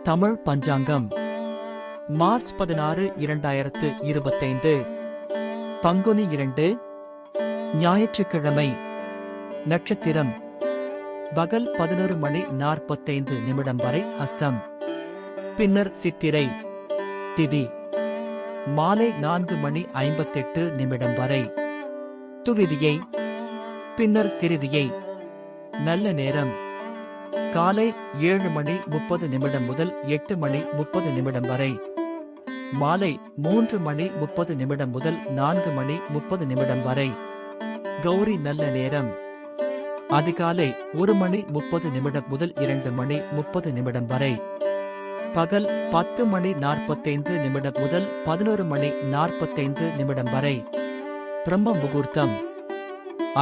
தமிழ் பஞ்சாங்கம் March 16 2025 Panguni 2 ஞாயிற்றுக்கிழமை. நட்சத்திரம் பகல் 11:45 வரை அஸ்தம். பின்னர் சித்திரை. திதி மாலை 4:58 வரை. துவிதியை பின்னர் திருதியை. நல்ல நேரம் காலை 7:30 முதல் 8:30 வரை. மாலை 3:30 முதல் 4:30 வரை. கௌரி நல்ல நேரம் அதிகாலை 1:30 முதல் 2:30 வரை. பகல் 10:45 முதல் 11:45 வரை. பிரம்ம முகூர்த்தம்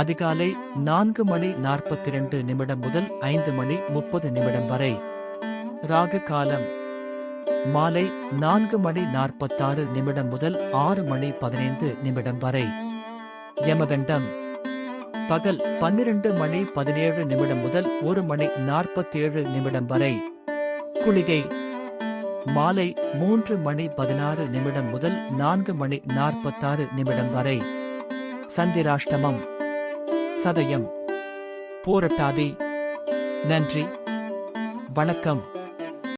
அதிகாலை 4:42 முதல் 5:30 வரை. ராகு காலம் மாலை 4:46 முதல் 6:15 வரை. யமகண்டம் பகல் 12:17 முதல் 1:47 வரை. குளிகை மாலை 3:16 முதல் 4:46 வரை. சந்திராஷ்டமம் சதயம் பூரட்டாதி. நன்றி, வணக்கம்.